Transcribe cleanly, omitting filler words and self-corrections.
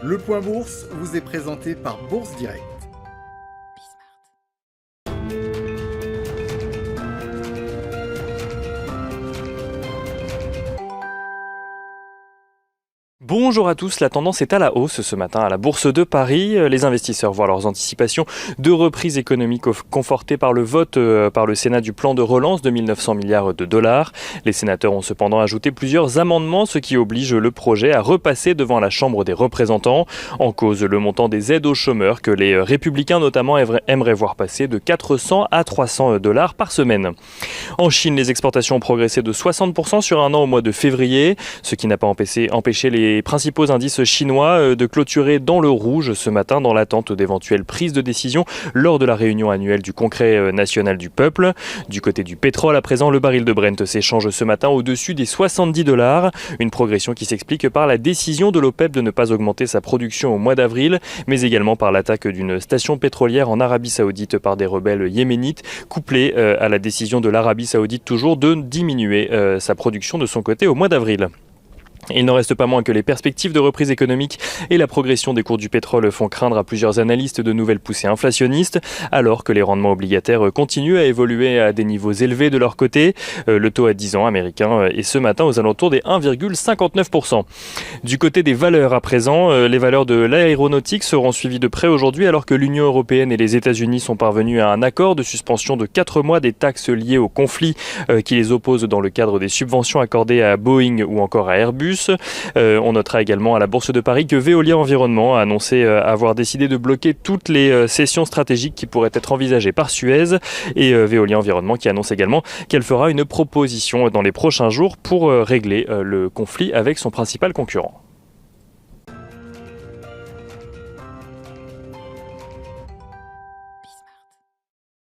Le Point Bourse vous est présenté par Bourse Direct. Bonjour à tous, la tendance est à la hausse ce matin à la Bourse de Paris. Les investisseurs voient leurs anticipations de reprise économique confortées par le vote par le Sénat du plan de relance de 1900 milliards de dollars. Les sénateurs ont cependant ajouté plusieurs amendements, ce qui oblige le projet à repasser devant la Chambre des représentants. En cause, le montant des aides aux chômeurs que les républicains notamment aimeraient voir passer de 400 à 300 dollars par semaine. En Chine, les exportations ont progressé de 60% sur un an au mois de février, ce qui n'a pas empêché les principaux indices chinois de clôturer dans le rouge ce matin dans l'attente d'éventuelles prises de décision lors de la réunion annuelle du Congrès national du peuple. Du côté du pétrole, à présent, le baril de Brent s'échange ce matin au-dessus des 70 dollars, une progression qui s'explique par la décision de l'OPEP de ne pas augmenter sa production au mois d'avril, mais également par l'attaque d'une station pétrolière en Arabie Saoudite par des rebelles yéménites, couplée à la décision de l'Arabie Saoudite toujours de diminuer sa production de son côté au mois d'avril. Il n'en reste pas moins que les perspectives de reprise économique et la progression des cours du pétrole font craindre à plusieurs analystes de nouvelles poussées inflationnistes, alors que les rendements obligataires continuent à évoluer à des niveaux élevés de leur côté. Le taux à 10 ans américain est ce matin aux alentours des 1,59%. Du côté des valeurs à présent, les valeurs de l'aéronautique seront suivies de près aujourd'hui, alors que l'Union européenne et les États-Unis sont parvenus à un accord de suspension de 4 mois des taxes liées au conflit qui les opposent dans le cadre des subventions accordées à Boeing ou encore à Airbus. On notera également à la Bourse de Paris que Veolia Environnement a annoncé avoir décidé de bloquer toutes les cessions stratégiques qui pourraient être envisagées par Suez, et Veolia Environnement qui annonce également qu'elle fera une proposition dans les prochains jours pour régler le conflit avec son principal concurrent.